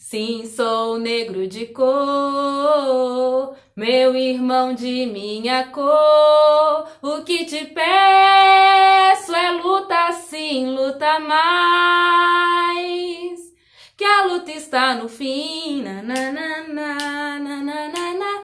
Sim, sou negro de cor, meu irmão de minha cor. O que te peço é luta sim, luta mais. Que a luta está no fim. Na, na, na, na, na, na, na, na.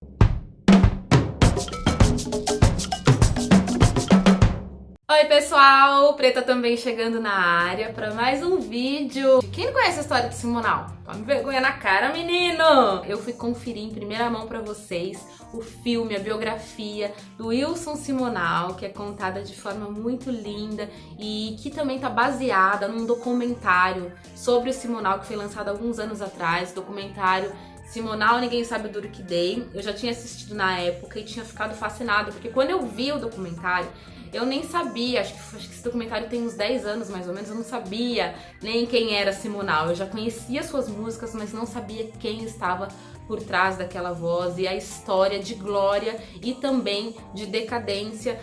Oi pessoal, Preta também chegando na área para mais um vídeo. Quem não conhece a história do Simonal? Tome vergonha na cara, menino! Eu fui conferir em primeira mão para vocês o filme, a biografia do Wilson Simonal, que é contada de forma muito linda e que também tá baseada num documentário sobre o Simonal que foi lançado há alguns anos atrás, documentário Simonal, Ninguém Sabe o Duro Que Dei. Eu já tinha assistido na época e tinha ficado fascinada, porque quando eu vi o documentário, eu nem sabia, acho que esse documentário tem uns 10 anos mais ou menos, eu não sabia nem quem era Simonal. Eu já conhecia suas músicas, mas não sabia quem estava por trás daquela voz e a história de glória e também de decadência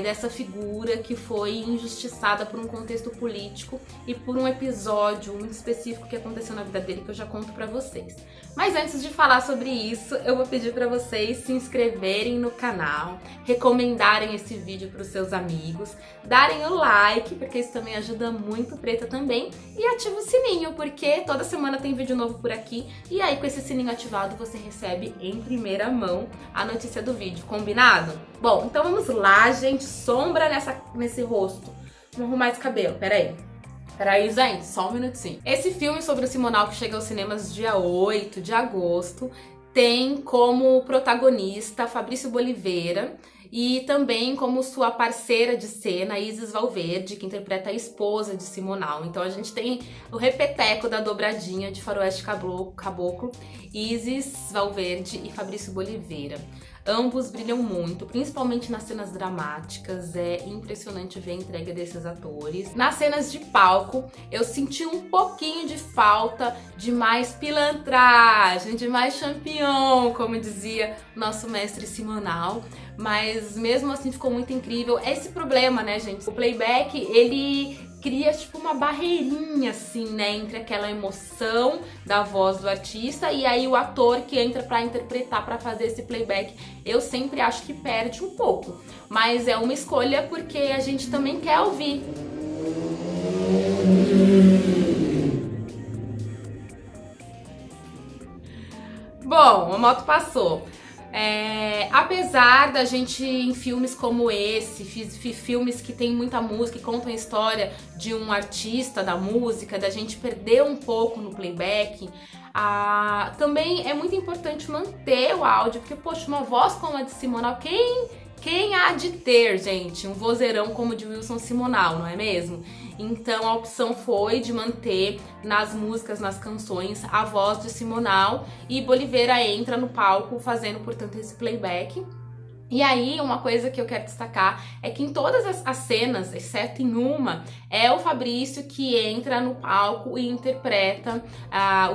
dessa figura que foi injustiçada por um contexto político e por um episódio muito específico que aconteceu na vida dele, que eu já conto pra vocês. Mas antes de falar sobre isso, eu vou pedir pra vocês se inscreverem no canal, recomendarem esse vídeo pros seus amigos, darem o like, porque isso também ajuda muito Preta também, e ativa o sininho, porque toda semana tem vídeo novo por aqui, e aí com esse sininho ativado você recebe em primeira mão a notícia do vídeo, combinado? Bom, então vamos lá, gente, sombra nesse rosto. Vamos arrumar esse cabelo, peraí, gente, só um minutinho. Esse filme sobre o Simonal, que chega aos cinemas dia 8 de agosto, tem como protagonista Fabrício Boliveira e também como sua parceira de cena, Isis Valverde, que interpreta a esposa de Simonal. Então a gente tem o repeteco da dobradinha de Faroeste Caboclo, Isis Valverde e Fabrício Boliveira. Ambos brilham muito, principalmente nas cenas dramáticas, é impressionante ver a entrega desses atores. Nas cenas de palco, eu senti um pouquinho de falta de mais pilantragem, de mais champignon, como dizia nosso mestre Simonal, mas mesmo assim ficou muito incrível. Esse problema, né, gente? O playback, ele cria tipo uma barreirinha assim, né, entre aquela emoção da voz do artista e aí o ator que entra pra interpretar, pra fazer esse playback. Eu sempre acho que perde um pouco, mas é uma escolha porque a gente também quer ouvir. Bom, a moto passou. Apesar da gente, em filmes como esse, filmes que tem muita música e contam a história de um artista da música, da gente perder um pouco no playback, também é muito importante manter o áudio, porque, poxa, uma voz como a de Simonal, quem há de ter, gente, um vozeirão como o de Wilson Simonal, não é mesmo? Então a opção foi de manter nas músicas, nas canções, a voz de Simonal e Boliveira entra no palco fazendo, portanto, esse playback. E aí, uma coisa que eu quero destacar é que em todas as cenas, exceto em uma, é o Fabrício que entra no palco e interpreta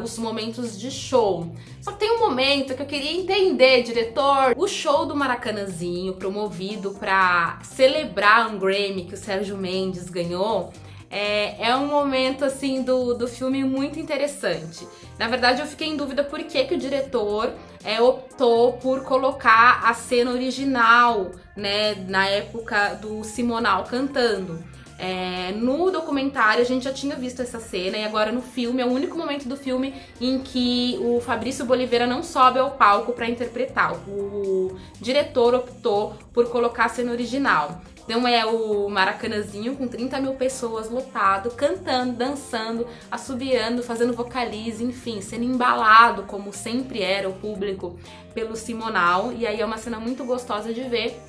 os momentos de show. Só que tem um momento que eu queria entender, diretor, o show do Maracanãzinho, promovido para celebrar um Grammy que o Sérgio Mendes ganhou, é um momento assim do filme muito interessante. Na verdade, eu fiquei em dúvida por que o diretor optou por colocar a cena original, né, na época do Simonal cantando. No documentário a gente já tinha visto essa cena e agora no filme é o único momento do filme em que o Fabrício Boliveira não sobe ao palco para interpretar. O diretor optou por colocar a cena original. Então é o Maracanãzinho com 30 mil pessoas lotado, cantando, dançando, assobiando, fazendo vocalize, enfim, sendo embalado, como sempre era o público, pelo Simonal. E aí é uma cena muito gostosa de ver.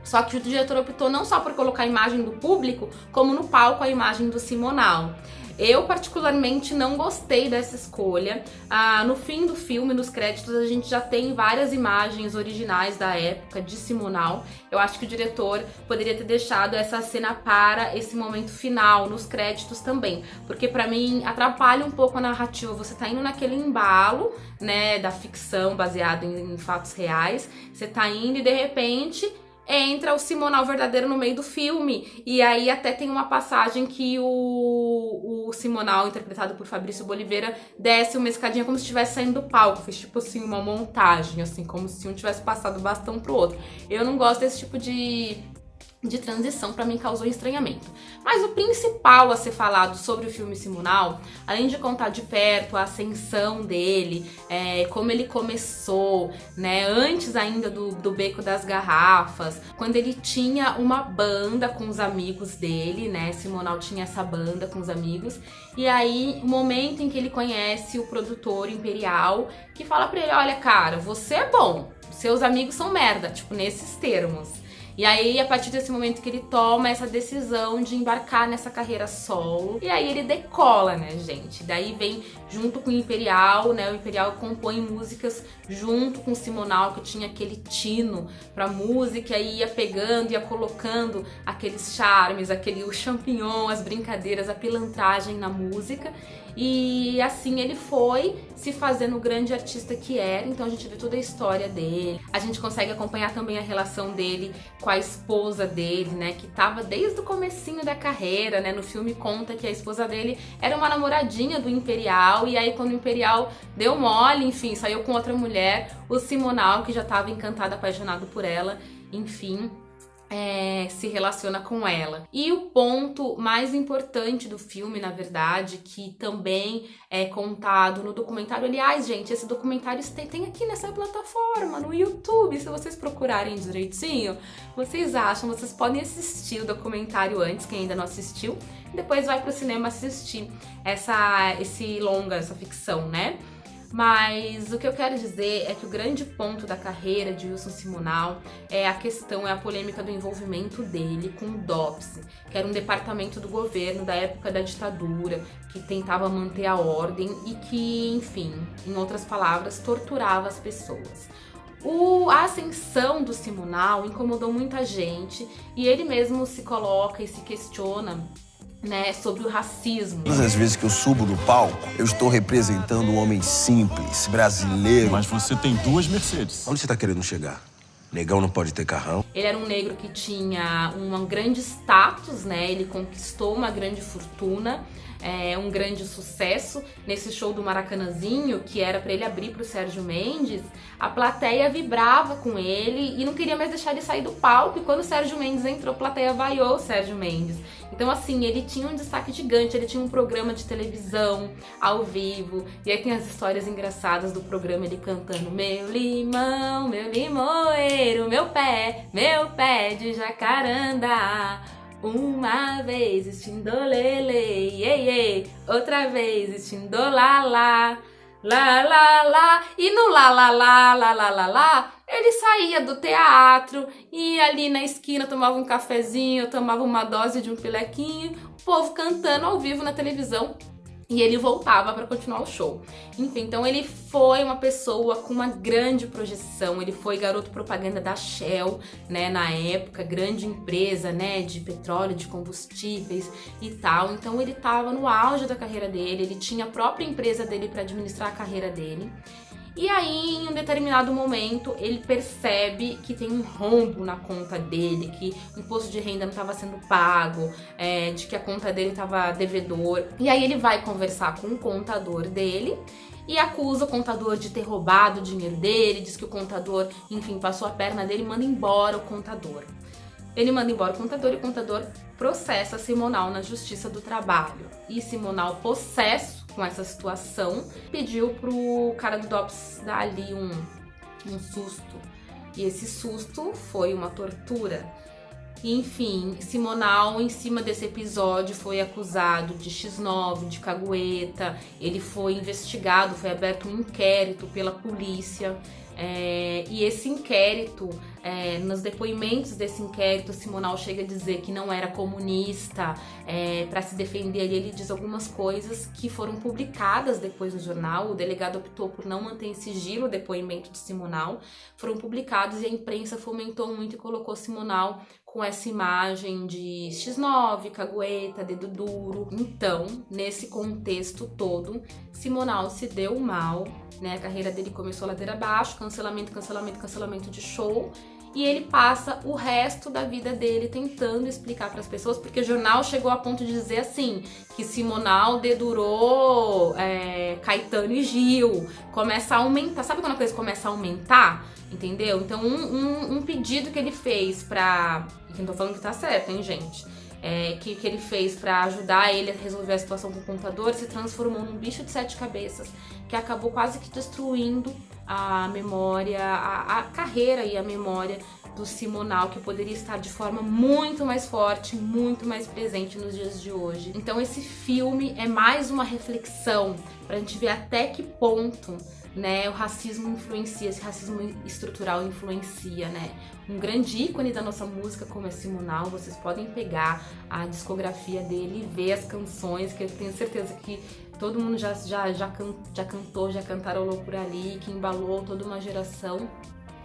Só que o diretor optou não só por colocar a imagem do público, como no palco a imagem do Simonal. Eu particularmente não gostei dessa escolha. No fim do filme, nos créditos, a gente já tem várias imagens originais da época de Simonal. Eu acho que o diretor poderia ter deixado essa cena para esse momento final, nos créditos também. Porque pra mim atrapalha um pouco a narrativa. Você tá indo naquele embalo, né, da ficção baseado em fatos reais. Você tá indo e de repente entra o Simonal verdadeiro no meio do filme. E aí até tem uma passagem que o Simonal, interpretado por Fabrício Boliveira, desce uma escadinha como se estivesse saindo do palco. Fez tipo assim uma montagem, assim, como se um tivesse passado o bastão pro outro. Eu não gosto desse tipo de transição, pra mim causou estranhamento. Mas o principal a ser falado sobre o filme Simonal, além de contar de perto a ascensão dele, como ele começou, né, antes ainda do Beco das Garrafas, quando ele tinha uma banda com os amigos dele, né, Simonal tinha essa banda com os amigos, e aí o momento em que ele conhece o produtor Imperial, que fala pra ele, olha cara, você é bom, seus amigos são merda, tipo, nesses termos. E aí, a partir desse momento que ele toma essa decisão de embarcar nessa carreira solo, e aí ele decola, né, gente? Daí vem junto com o Imperial, né? O Imperial compõe músicas junto com o Simonal, que tinha aquele tino pra música, e ia pegando, ia colocando aqueles charmes, o champignon, as brincadeiras, a pilantragem na música. E assim ele foi se fazendo o grande artista que era. Então a gente vê toda a história dele. A gente consegue acompanhar também a relação dele com a esposa dele, né, que tava desde o comecinho da carreira, né? No filme conta que a esposa dele era uma namoradinha do Imperial, e aí quando o Imperial deu mole, enfim, saiu com outra mulher, o Simonal, que já tava encantado, apaixonado por ela, enfim, se relaciona com ela. E o ponto mais importante do filme, na verdade, que também é contado no documentário, aliás, gente, esse documentário tem aqui nessa plataforma, no YouTube, se vocês procurarem direitinho, vocês podem assistir o documentário antes, quem ainda não assistiu, e depois vai pro cinema assistir esse longa, essa ficção, né? Mas o que eu quero dizer é que o grande ponto da carreira de Wilson Simonal é a polêmica do envolvimento dele com o DOPS, que era um departamento do governo da época da ditadura, que tentava manter a ordem e que, enfim, em outras palavras, torturava as pessoas. A ascensão do Simonal incomodou muita gente e ele mesmo se coloca e se questiona, né, sobre o racismo. Todas as vezes que eu subo no palco, eu estou representando um homem simples, brasileiro. Mas você tem 2 Mercedes. Onde você está querendo chegar? Negão não pode ter carrão? Ele era um negro que tinha um grande status, né? Ele conquistou uma grande fortuna, um grande sucesso. Nesse show do Maracanãzinho, que era pra ele abrir pro Sérgio Mendes, a plateia vibrava com ele e não queria mais deixar ele sair do palco. E quando o Sérgio Mendes entrou, a plateia vaiou o Sérgio Mendes. Então, assim, ele tinha um destaque gigante, ele tinha um programa de televisão ao vivo, e aí tem as histórias engraçadas do programa, ele cantando meu limoeiro, meu pé de jacaranda, uma vez estindolele, ei, outra vez estindolala, lá, e no lá, ele saía do teatro, ia ali na esquina, tomava um cafezinho, tomava uma dose de um pilequinho, o povo cantando ao vivo na televisão, e ele voltava para continuar o show. Enfim, então ele foi uma pessoa com uma grande projeção, ele foi garoto propaganda da Shell, né, na época, grande empresa, né, de petróleo, de combustíveis e tal. Então ele estava no auge da carreira dele, ele tinha a própria empresa dele para administrar a carreira dele. E aí, em um determinado momento, ele percebe que tem um rombo na conta dele, que o imposto de renda não estava sendo pago, de que a conta dele estava devedor. E aí ele vai conversar com o contador dele e acusa o contador de ter roubado o dinheiro dele, diz que o contador, enfim, passou a perna dele e manda embora o contador. Ele manda embora o contador e o contador processa Simonal na Justiça do Trabalho. E Simonal, possesso com essa situação, pediu pro cara do DOPS dar ali um susto. E esse susto foi uma tortura. Enfim, Simonal, em cima desse episódio, foi acusado de X9, de cagueta. Ele foi investigado, foi aberto um inquérito pela polícia. E esse inquérito, nos depoimentos desse inquérito, Simonal chega a dizer que não era comunista. Para se defender, ele diz algumas coisas que foram publicadas depois no jornal. O delegado optou por não manter em sigilo o depoimento de Simonal. Foram publicados e a imprensa fomentou muito e colocou Simonal com essa imagem de X9, cagueta, dedo duro. Então, nesse contexto todo, Simonal se deu mal, né? A carreira dele começou a ladeira abaixo, cancelamento de show. e ele passa o resto da vida dele tentando explicar para as pessoas, porque o jornal chegou a ponto de dizer assim, que Simonal dedurou Caetano e Gil, começa a aumentar, sabe quando a coisa começa a aumentar? Entendeu? Então um pedido que ele fez pra... E quem tô falando que tá certo, hein, gente? Que ele fez pra ajudar ele a resolver a situação com o computador se transformou num bicho de 7 cabeças que acabou quase que destruindo a memória, a carreira e a memória do Simonal, que poderia estar de forma muito mais forte, muito mais presente nos dias de hoje. Então esse filme é mais uma reflexão pra gente ver até que ponto, né, o racismo influencia, esse racismo estrutural influencia, né? Um grande ícone da nossa música como é Simonal, vocês podem pegar a discografia dele e ver as canções, que eu tenho certeza que todo mundo já cantou, já cantarolou por ali, que embalou toda uma geração,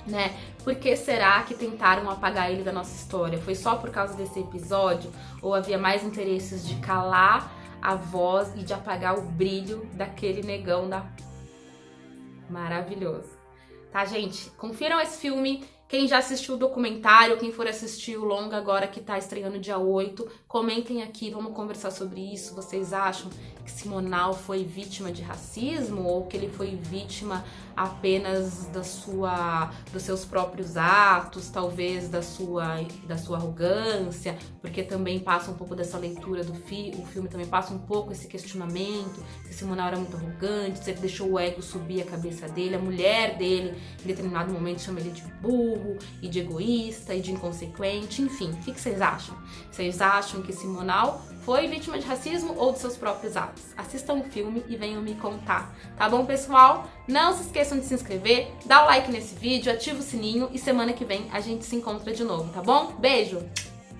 né? Por que será que tentaram apagar ele da nossa história? Foi só por causa desse episódio? Ou havia mais interesses de calar a voz e de apagar o brilho daquele negão maravilhoso? Tá, gente? Confiram esse filme. Quem já assistiu o documentário, quem for assistir o longa agora que tá estreando dia 8, comentem aqui, vamos conversar sobre isso. Vocês acham que Simonal foi vítima de racismo ou que ele foi vítima apenas dos seus próprios atos, talvez da sua arrogância, porque também passa um pouco dessa leitura do filme, o filme também passa um pouco esse questionamento, que Simonal era muito arrogante, sempre deixou o ego subir a cabeça dele, a mulher dele em determinado momento chama ele de burro, e de egoísta, e de inconsequente, enfim, o que vocês acham? Vocês acham que Simonal foi vítima de racismo ou de seus próprios atos? Assistam o filme e venham me contar, tá bom, pessoal? Não se esqueçam de se inscrever, dá o like nesse vídeo, ativa o sininho e semana que vem a gente se encontra de novo, tá bom? Beijo!